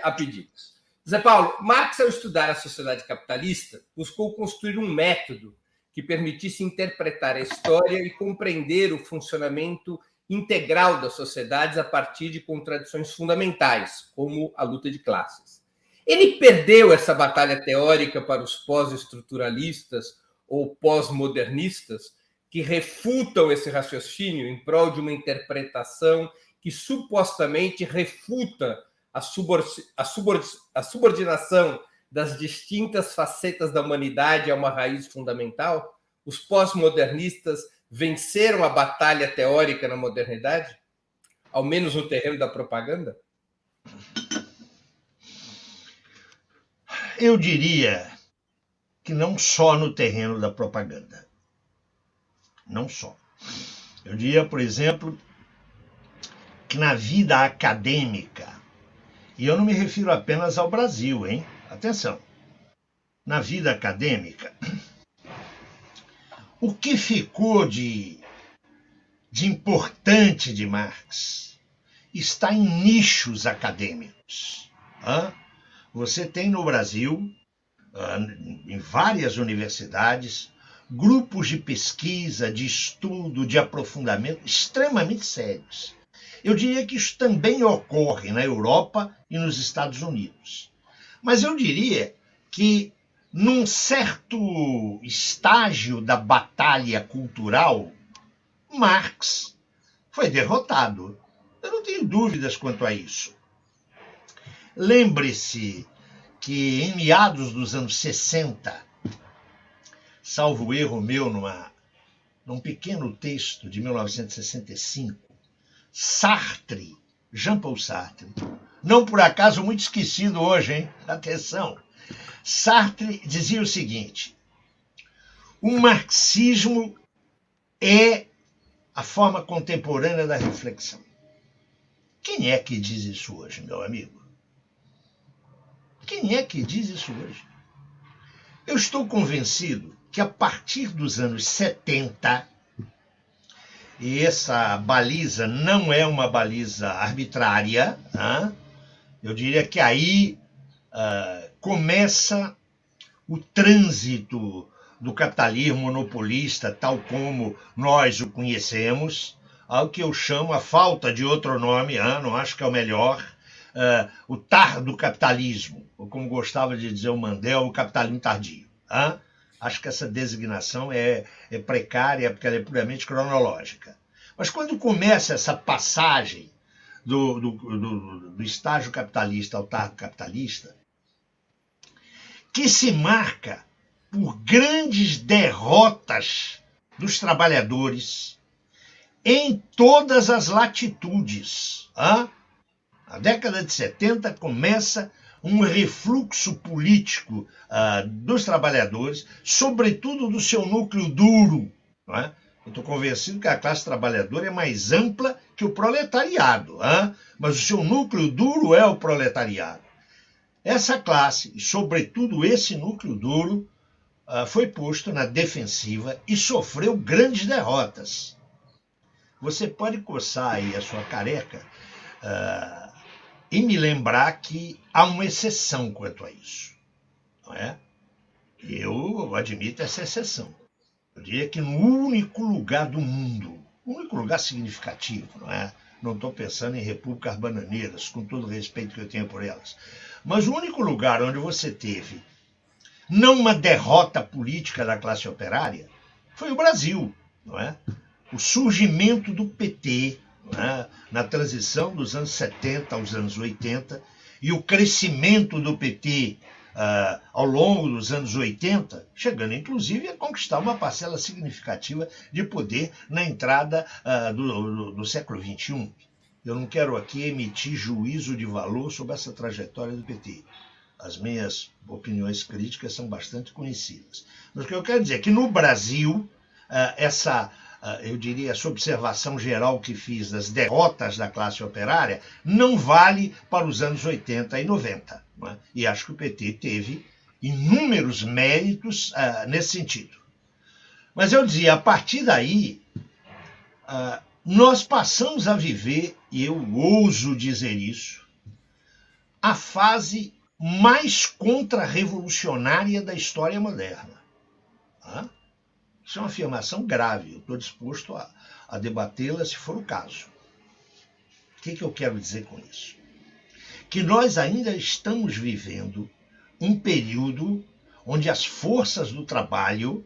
a pedidos. Zé Paulo, Marx, ao estudar a sociedade capitalista, buscou construir um método que permitisse interpretar a história e compreender o funcionamento integral das sociedades a partir de contradições fundamentais, como a luta de classes. Ele perdeu essa batalha teórica para os pós-estruturalistas ou pós-modernistas, que refutam esse raciocínio em prol de uma interpretação que supostamente refuta a subordinação das distintas facetas da humanidade a uma raiz fundamental? Os pós-modernistas venceram a batalha teórica na modernidade? Ao menos no terreno da propaganda? Eu diria que não só no terreno da propaganda. Não só. Eu diria, por exemplo, que na vida acadêmica, e eu não me refiro apenas ao Brasil, hein? Atenção. Na vida acadêmica, o que ficou de importante de Marx está em nichos acadêmicos. Você tem no Brasil, em várias universidades, grupos de pesquisa, de estudo, de aprofundamento extremamente sérios. Eu diria que isso também ocorre na Europa e nos Estados Unidos. Mas eu diria que, num certo estágio da batalha cultural, Marx foi derrotado. Eu não tenho dúvidas quanto a isso. Lembre-se que em meados dos anos 60, salvo erro meu num pequeno texto de 1965, Sartre, Jean-Paul Sartre, não por acaso muito esquecido hoje, hein? Atenção. Sartre dizia o seguinte: o marxismo é a forma contemporânea da reflexão. Quem é que diz isso hoje, meu amigo? Quem é que diz isso hoje? Eu estou convencido que a partir dos anos 70, e essa baliza não é uma baliza arbitrária, eu diria que aí começa o trânsito do capitalismo monopolista, tal como nós o conhecemos, ao que eu chamo, a falta de outro nome, não acho que é o melhor, o tardo capitalismo, ou como gostava de dizer o Mandel, o capitalismo tardio. Acho que essa designação é precária, porque ela é puramente cronológica. Mas quando começa essa passagem do estágio capitalista ao tardo capitalista, que se marca por grandes derrotas dos trabalhadores em todas as latitudes. A década de 70 começa um refluxo político dos trabalhadores, sobretudo do seu núcleo duro. Eu estou convencido que a classe trabalhadora é mais ampla que o proletariado, mas o seu núcleo duro é o proletariado. Essa classe, e sobretudo esse núcleo duro, foi posto na defensiva e sofreu grandes derrotas. Você pode coçar aí a sua careca e me lembrar que há uma exceção quanto a isso. Não é? Eu admito essa exceção. Eu diria que no único lugar do mundo, o único lugar significativo, não é? Não estou pensando em repúblicas bananeiras, com todo o respeito que eu tenho por elas, mas o único lugar onde você teve não uma derrota política da classe operária foi o Brasil, não é? O surgimento do PT, na transição dos anos 70 aos anos 80, e o crescimento do PT ao longo dos anos 80, chegando inclusive a conquistar uma parcela significativa de poder na entrada do século XXI. Eu não quero aqui emitir juízo de valor sobre essa trajetória do PT. As minhas opiniões críticas são bastante conhecidas. Mas o que eu quero dizer é que no Brasil, eu diria, essa observação geral que fiz das derrotas da classe operária não vale para os anos 80 e 90. Não é? E acho que o PT teve inúmeros méritos nesse sentido. Mas eu dizia, a partir daí, nós passamos a viver, e eu ouso dizer isso, a fase mais contra-revolucionária da história moderna. Isso é uma afirmação grave, eu estou disposto a debatê-la se for o caso. O que eu quero dizer com isso? Que nós ainda estamos vivendo um período onde as forças do trabalho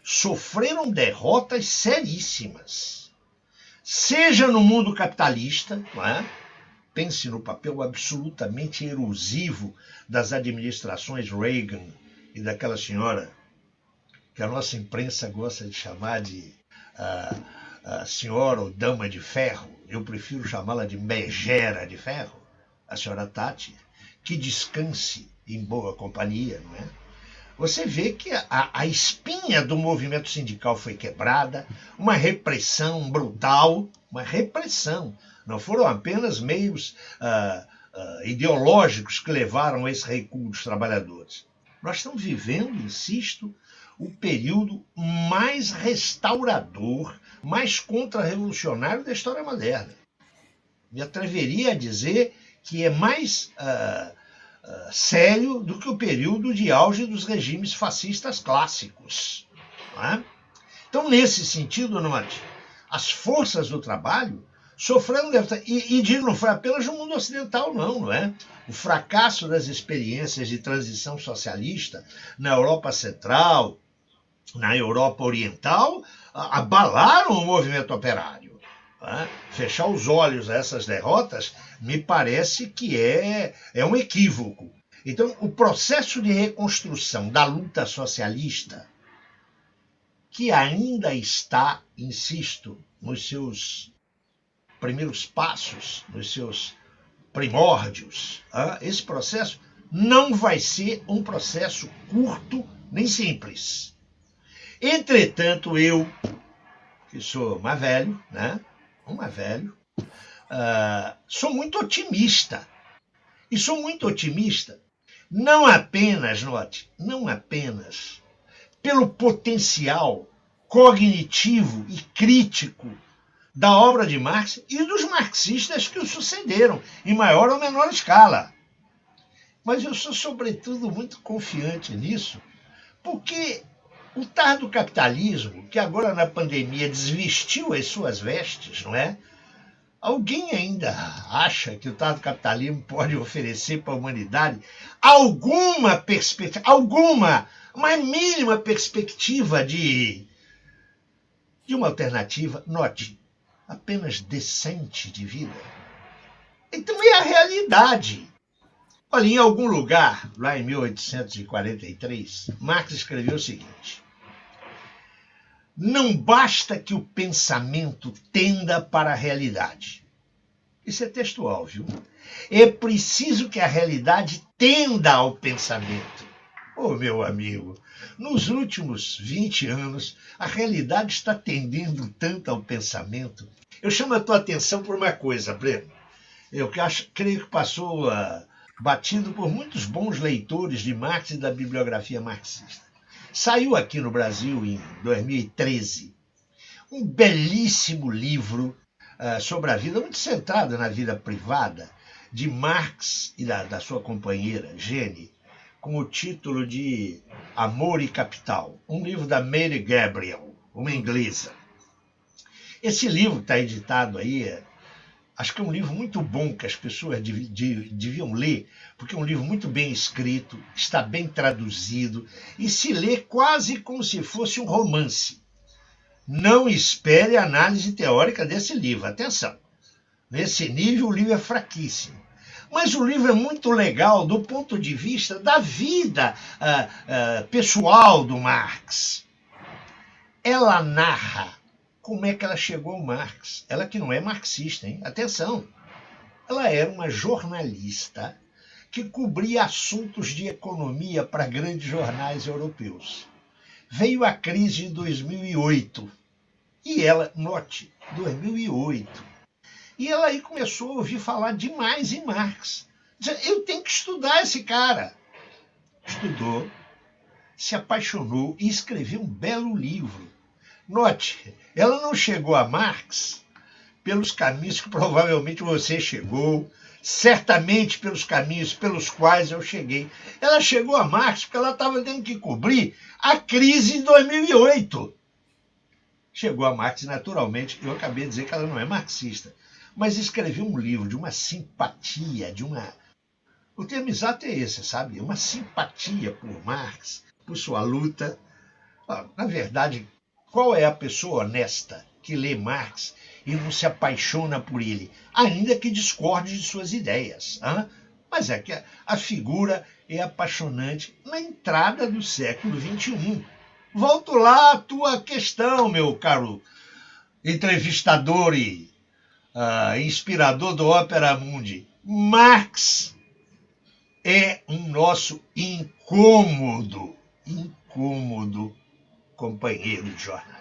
sofreram derrotas seríssimas. Seja no mundo capitalista, não é? Pense no papel absolutamente erosivo das administrações Reagan e daquela senhora que a nossa imprensa gosta de chamar de senhora ou dama de ferro. Eu prefiro chamá-la de megera de ferro, a senhora Thatcher, que descanse em boa companhia, não é? Você vê que a espinha do movimento sindical foi quebrada, uma repressão brutal, uma repressão. Não foram apenas meios ideológicos que levaram a esse recuo dos trabalhadores. Nós estamos vivendo, insisto, o período mais restaurador, mais contra-revolucionário da história moderna. Me atreveria a dizer que é mais sério do que o período de auge dos regimes fascistas clássicos. Não é? Então, nesse sentido, note, as forças do trabalho sofreram, e digo, não foi apenas no mundo ocidental, não é? O fracasso das experiências de transição socialista na Europa Central, na Europa Oriental, abalaram o movimento operário. Fechar os olhos a essas derrotas me parece que é um equívoco. Então, o processo de reconstrução da luta socialista, que ainda está, insisto, nos seus primeiros passos, nos seus primórdios, esse processo não vai ser um processo curto nem simples. Entretanto, eu, que sou mais velho, né? Sou muito otimista. E sou muito otimista não apenas, note, não apenas pelo potencial cognitivo e crítico da obra de Marx e dos marxistas que o sucederam, em maior ou menor escala. Mas eu sou, sobretudo, muito confiante nisso, porque o tardo capitalismo, que agora na pandemia desvestiu as suas vestes, não é? Alguém ainda acha que o tardo capitalismo pode oferecer para a humanidade alguma perspectiva, uma mínima perspectiva de uma alternativa, note, apenas decente de vida? Então é a realidade. Olha, em algum lugar, lá em 1843, Marx escreveu o seguinte: não basta que o pensamento tenda para a realidade. Isso é textual, viu? É preciso que a realidade tenda ao pensamento. Meu amigo, nos últimos 20 anos, a realidade está tendendo tanto ao pensamento. Eu chamo a tua atenção por uma coisa, Breno. Eu creio que passou batido por muitos bons leitores de Marx e da bibliografia marxista. Saiu aqui no Brasil em 2013 um belíssimo livro sobre a vida, muito centrado na vida privada, de Marx e da sua companheira, Jenny, com o título de Amor e Capital, um livro da Mary Gabriel, uma inglesa. Esse livro está editado aí, acho que é um livro muito bom que as pessoas deviam ler, porque é um livro muito bem escrito, está bem traduzido e se lê quase como se fosse um romance. Não espere a análise teórica desse livro, atenção. Nesse nível o livro é fraquíssimo. Mas o livro é muito legal do ponto de vista da vida pessoal do Marx. Ela narra como é que ela chegou ao Marx. Ela que não é marxista, hein? Atenção. Ela era uma jornalista que cobria assuntos de economia para grandes jornais europeus. Veio a crise de 2008. E ela, note, 2008. E ela aí começou a ouvir falar demais em Marx. Dizendo, eu tenho que estudar esse cara. Estudou, se apaixonou e escreveu um belo livro. Note, ela não chegou a Marx pelos caminhos que provavelmente você chegou, certamente pelos caminhos pelos quais eu cheguei. Ela chegou a Marx porque ela estava tendo que cobrir a crise de 2008. Chegou a Marx, naturalmente, eu acabei de dizer que ela não é marxista, mas escreveu um livro de uma simpatia, o termo exato é esse, sabe? Uma simpatia por Marx, por sua luta. Na verdade, qual é a pessoa honesta que lê Marx e não se apaixona por ele, ainda que discorde de suas ideias? Mas é que a figura é apaixonante na entrada do século XXI. Volto lá à tua questão, meu caro entrevistador e inspirador do Opera Mundi. Marx é um nosso incômodo companheiro de jornada.